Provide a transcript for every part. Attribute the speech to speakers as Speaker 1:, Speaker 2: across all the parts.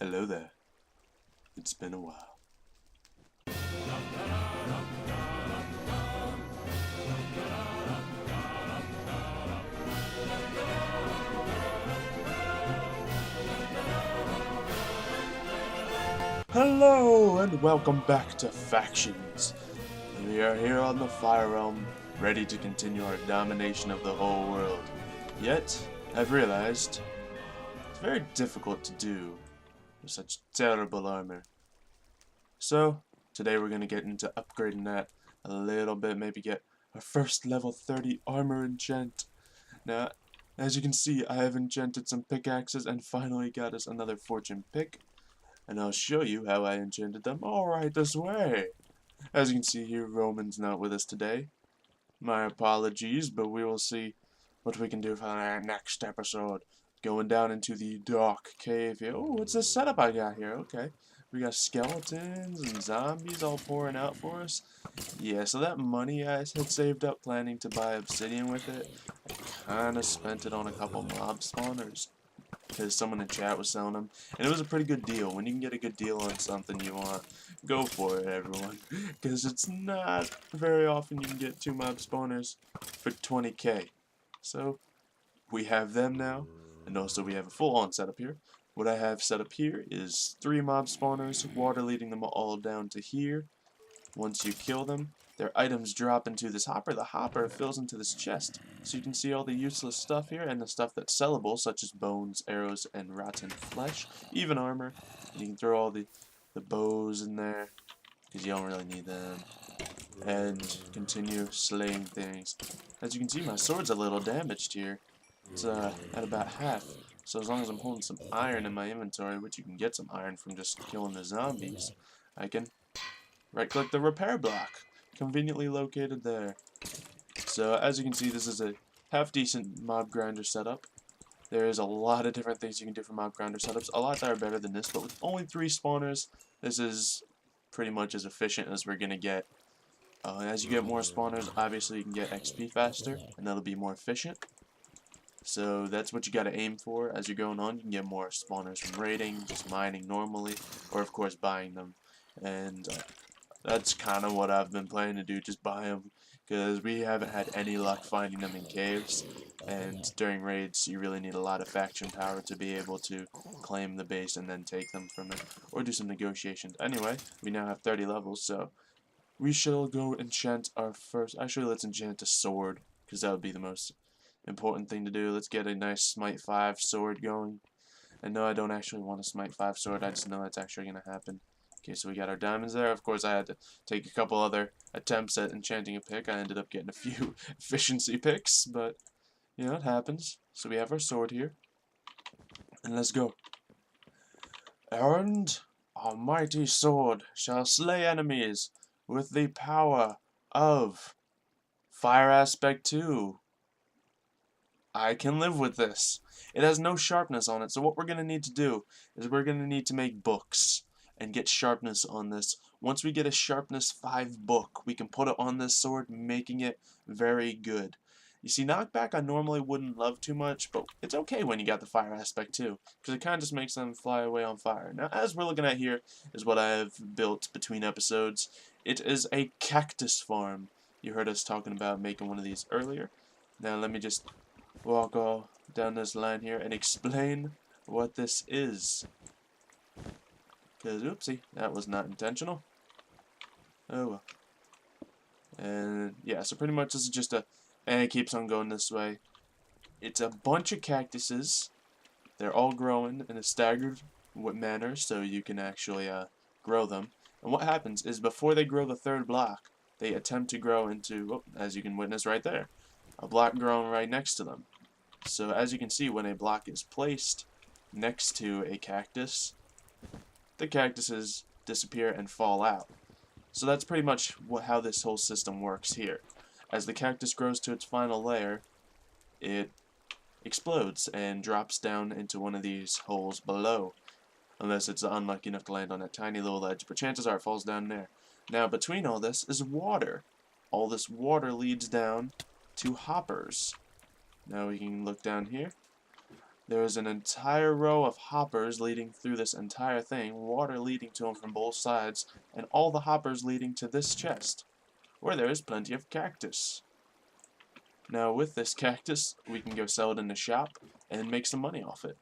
Speaker 1: Hello there. It's been a while. Hello and welcome back to Factions. We are here on the Fire Realm, ready to continue our domination of the whole world. Yet, I've realized it's very difficult to do with such terrible armor. So, today we're going to get into upgrading that a little bit, maybe get our first level 30 armor enchant. Now, as you can see, I have enchanted some pickaxes and finally got us another fortune pick. And I'll show you how I enchanted them all right this way. As you can see here, Roman's not with us today. My apologies, but we will see what we can do for our next episode. Going down into the dark cave here. Oh, what's this setup I got here? Okay. We got skeletons and zombies all pouring out for us. Yeah, so that money I had saved up planning to buy obsidian with it, I kind of spent it on a couple mob spawners. Because someone in chat was selling them, and it was a pretty good deal. When you can get a good deal on something you want, go for it, everyone. Because it's not very often you can get 2 mob spawners for 20k. So, we have them now, and also we have a full-on setup here. What I have set up here is 3 mob spawners, water leading them all down to here. Once you kill them, their items drop into this hopper. The hopper fills into this chest. So you can see all the useless stuff here and the stuff that's sellable, such as bones, arrows, and rotten flesh. Even armor. You can throw all the bows in there, because you don't really need them. And continue slaying things. As you can see, my sword's a little damaged here. It's at about half. So as long as I'm holding some iron in my inventory, which you can get some iron from just killing the zombies, I can right-click the repair block, conveniently located there. So as you can see, this is a half-decent mob grinder setup. There is a lot of different things you can do for mob grinder setups, a lot that are better than this, but with only 3 spawners, this is pretty much as efficient as we're going to get. As you get more spawners, obviously you can get XP faster, and that'll be more efficient. So that's what you got to aim for as you're going on. You can get more spawners from raiding, just mining normally, or of course buying them. And that's kind of what I've been planning to do, just buy them, because we haven't had any luck finding them in caves, and during raids you really need a lot of faction power to be able to claim the base and then take them from it, or do some negotiations. Anyway, we now have 30 levels, so we shall go enchant our first, actually let's enchant a sword, because that would be the most important thing to do. Let's get a nice Smite 5 sword going. And no, I don't actually want a Smite 5 sword, I just know that's actually going to happen. Okay, so we got our diamonds there. Of course, I had to take a couple other attempts at enchanting a pick. I ended up getting a few efficiency picks, but, you know, it happens. So we have our sword here. And let's go. And our mighty sword shall slay enemies with the power of Fire Aspect 2. I can live with this. It has no sharpness on it, so what we're going to need to do is we're going to need to make books and get sharpness on this. Once we get a sharpness 5 book, we can put it on this sword, making it very good. You see, knockback I normally wouldn't love too much, but it's okay when you got the fire aspect too, because it kind of just makes them fly away on fire. Now, as we're looking at here, is what I have built between episodes. It is a cactus farm. You heard us talking about making one of these earlier. Now, let me just walk all down this line here and explain what this is. Because, oopsie, that was not intentional. Oh well. And, yeah, so pretty much this is just a, and it keeps on going this way. It's a bunch of cactuses. They're all growing in a staggered manner, so you can actually grow them. And what happens is before they grow the 3rd block, they attempt to grow into, oh, as you can witness right there, a block growing right next to them. So as you can see, when a block is placed next to a cactus, the cactuses disappear and fall out. So that's pretty much how this whole system works here. As the cactus grows to its final layer, it explodes and drops down into one of these holes below. Unless it's unlucky enough to land on a tiny little ledge, but chances are it falls down there. Now between all this is water. All this water leads down to hoppers. Now we can look down here. there is an entire row of hoppers leading through this entire thing, water leading to them from both sides, and all the hoppers leading to this chest, where there is plenty of cactus. Now with this cactus, we can go sell it in the shop and make some money off it.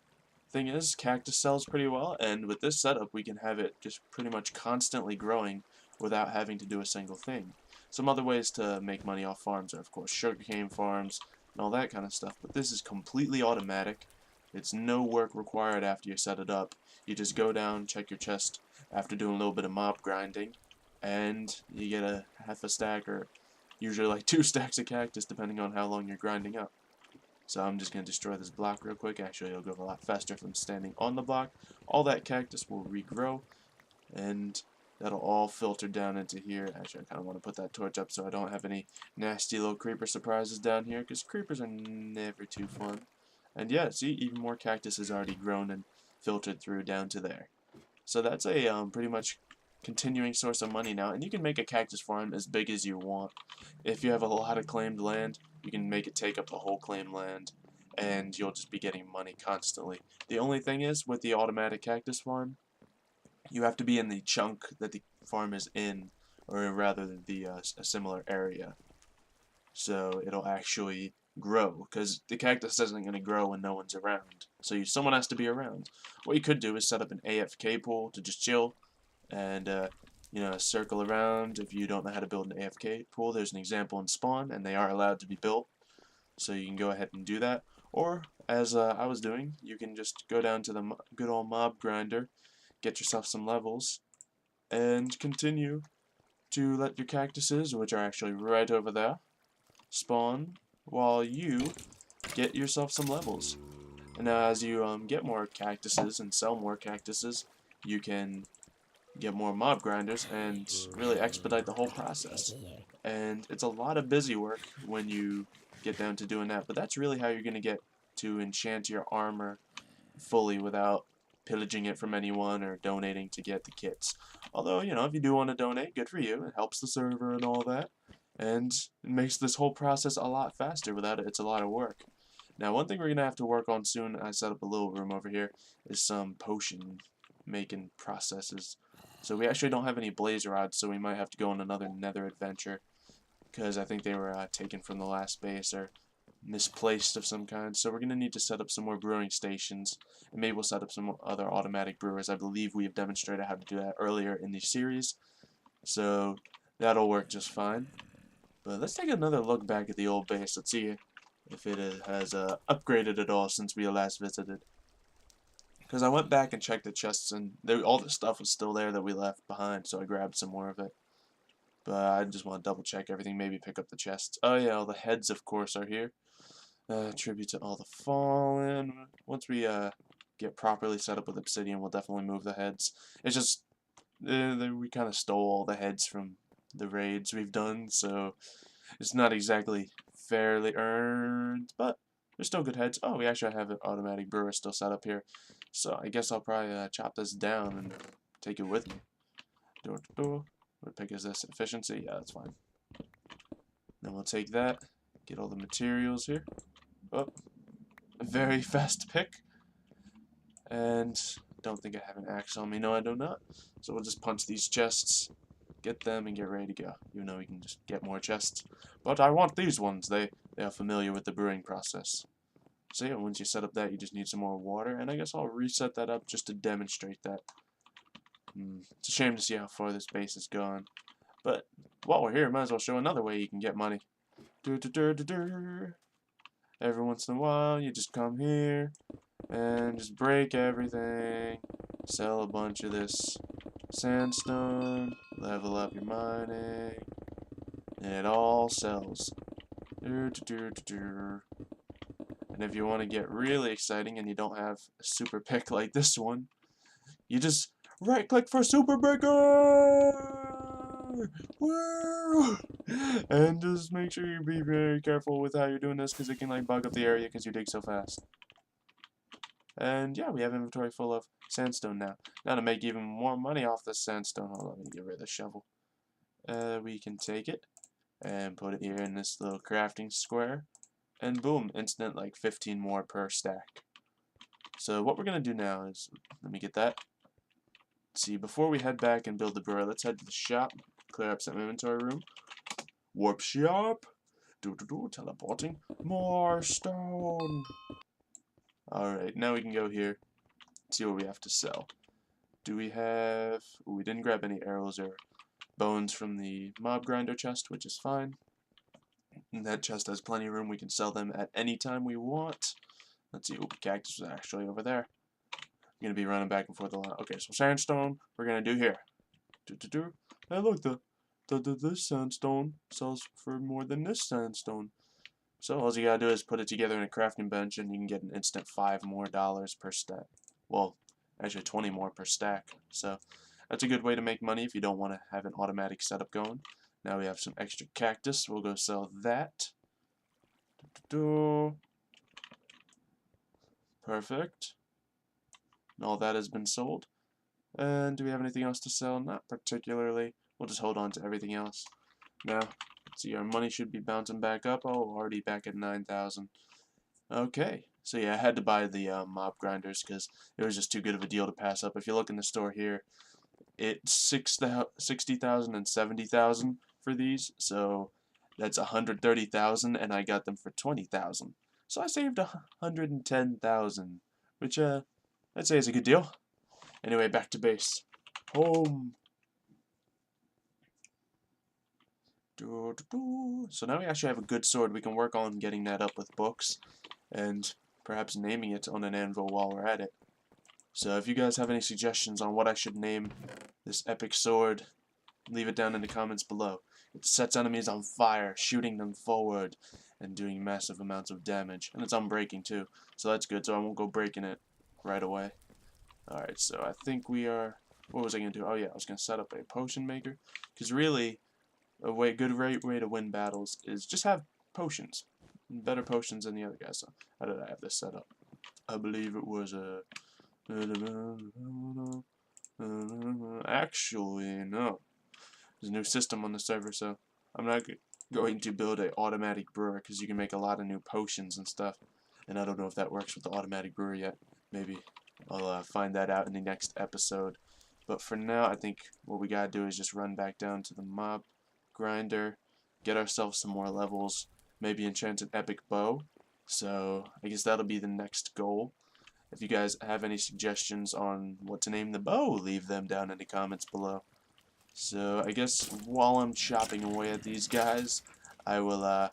Speaker 1: Thing is, cactus sells pretty well, and with this setup we can have it just pretty much constantly growing without having to do a single thing. Some other ways to make money off farms are of course sugarcane farms and all that kind of stuff, but this is completely automatic. It's no work required after you set it up. You just go down, check your chest after doing a little bit of mob grinding, and you get a half a stack or usually like 2 stacks of cactus depending on how long you're grinding up. So I'm just going to destroy this block real quick. Actually, it'll go a lot faster if I'm standing on the block. All that cactus will regrow, and that'll all filter down into here. Actually, I kind of want to put that torch up so I don't have any nasty little creeper surprises down here, because creepers are never too fun. And yeah, see, even more cactus has already grown and filtered through down to there. So that's a pretty much continuing source of money now, and you can make a cactus farm as big as you want. If you have a lot of claimed land, you can make it take up the whole claimed land, and you'll just be getting money constantly. The only thing is, with the automatic cactus farm, you have to be in the chunk that the farm is in, or rather a similar area. So it'll actually grow, because the cactus isn't going to grow when no one's around. So someone has to be around. What you could do is set up an AFK pool to just chill, and circle around. If you don't know how to build an AFK pool, there's an example in Spawn, and they are allowed to be built, so you can go ahead and do that. Or, as I was doing, you can just go down to the good old mob grinder, get yourself some levels, and continue to let your cactuses, which are actually right over there, spawn while you get yourself some levels. And now as you get more cactuses and sell more cactuses, you can get more mob grinders and really expedite the whole process. And it's a lot of busy work when you get down to doing that, but that's really how you're going to get to enchant your armor fully without pillaging it from anyone or donating to get the kits. Although, if you do want to donate, good for you. It helps the server and all that, and it makes this whole process a lot faster. Without it, it's a lot of work. Now, one thing we're going to have to work on soon, I set up a little room over here, is some potion making processes. So we actually don't have any blaze rods, so we might have to go on another nether adventure, because I think they were taken from the last base or misplaced of some kind. So we're going to need to set up some more brewing stations, and maybe we'll set up some other automatic brewers. I believe we have demonstrated how to do that earlier in the series, so that'll work just fine. But let's take another look back at the old base. Let's see if it has upgraded at all since we last visited. Because I went back and checked the chests, and all the stuff was still there that we left behind, so I grabbed some more of it. But I just want to double check everything, maybe pick up the chests. Oh yeah, all the heads, of course, are here. Tribute to all the fallen. Once we get properly set up with obsidian, we'll definitely move the heads. It's just, we kind of stole all the heads from the raids we've done, so it's not exactly fairly earned, but they're still good heads. Oh, we actually have an automatic brewer still set up here. So I guess I'll probably chop this down and take it with me. Door to door. What pick is this? Efficiency? Yeah, that's fine. Then we'll take that. Get all the materials here. Oh, a very fast pick. And don't think I have an axe on me. No, I do not. So we'll just punch these chests, get them, and get ready to go. Even though we can just get more chests. But I want these ones. They are familiar with the brewing process. So yeah, once you set up that, you just need some more water, and I guess I'll reset that up just to demonstrate that. It's a shame to see how far this base has gone. But while we're here, might as well show another way you can get money. Every once in a while, you just come here and just break everything. Sell a bunch of this sandstone, level up your mining, and it all sells. And if you want to get really exciting and you don't have a super pick like this one, you just right click for super picker! Woo! And just make sure you be very careful with how you're doing this, because it can like bug up the area because you dig so fast. And yeah, we have inventory full of sandstone now. Now to make even more money off this sandstone, hold on, let me get rid of the shovel. We can take it and put it here in this little crafting square. And boom, instant like 15 more per stack. So what we're going to do now is, let me get that. See, before we head back and build the brewery, let's head to the shop, clear up some inventory room. Warp shop. Teleporting. More stone. Alright, now we can go here, see what we have to sell. Do we have... Ooh, we didn't grab any arrows or bones from the mob grinder chest, which is fine. And that chest has plenty of room. We can sell them at any time we want. Let's see. Ooh, cactus is actually over there. I'm going to be running back and forth a lot. Okay, so sandstone, we're going to do here. Hey, look, this sandstone sells for more than this sandstone. So all you gotta do is put it together in a crafting bench and you can get an instant $5 more per stack. Well, actually 20 more per stack. So that's a good way to make money if you don't want to have an automatic setup going. Now we have some extra cactus. We'll go sell that. Perfect. And all that has been sold. And do we have anything else to sell? Not particularly. We'll just hold on to everything else. Now, see, our money should be bouncing back up. Oh, already back at 9,000. Okay. So yeah, I had to buy the mob grinders because it was just too good of a deal to pass up. If you look in the store here, it's 60,000 and 70,000 for these. So that's 130,000, and I got them for 20,000. So I saved 110,000, which I'd say is a good deal. Anyway, back to base. Home. So now we actually have a good sword. We can work on getting that up with books and perhaps naming it on an anvil while we're at it. So if you guys have any suggestions on what I should name this epic sword, leave it down in the comments below. It sets enemies on fire, shooting them forward and doing massive amounts of damage. And it's unbreaking too, so that's good, so I won't go breaking it right away. Alright, so I think we are... What was I going to do? Oh yeah, I was going to set up a potion maker. Because really, a good way to win battles is just have potions. Better potions than the other guys. So how did I have this set up? I believe it was a... Actually, no. There's a new system on the server, so I'm not going to build an automatic brewer because you can make a lot of new potions and stuff. And I don't know if that works with the automatic brewer yet. Maybe I'll find that out in the next episode. But for now, I think what we gotta do is just run back down to the mob grinder, get ourselves some more levels, maybe enchant an epic bow. So I guess that'll be the next goal. If you guys have any suggestions on what to name the bow, leave them down in the comments below. So I guess while I'm chopping away at these guys, I will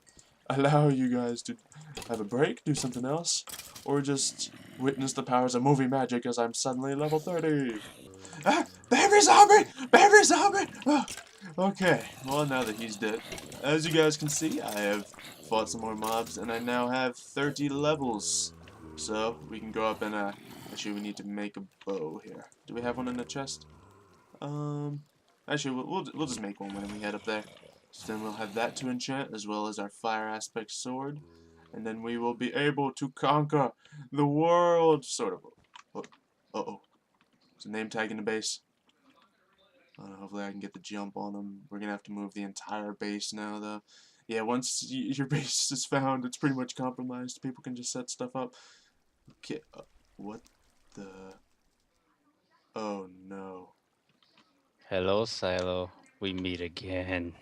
Speaker 1: allow you guys to have a break, do something else, or just witness the powers of movie magic as I'm suddenly level 30. Ah, baby zombie! Baby zombie! Oh, okay, well now that he's dead, as you guys can see, I have fought some more mobs, and I now have 30 levels. So we can go up and actually we need to make a bow here. Do we have one in the chest? Actually we'll just make one when we head up there. So then we'll have that to enchant as well as our fire aspect sword, and then we will be able to conquer the world, sort of. Uh-oh. There's a name tag in the base. Hopefully I can get the jump on them. We're gonna have to move the entire base now, though. Yeah, once your base is found, it's pretty much compromised. People can just set stuff up. Okay, what the... Oh, no.
Speaker 2: Hello, Silo. We meet again.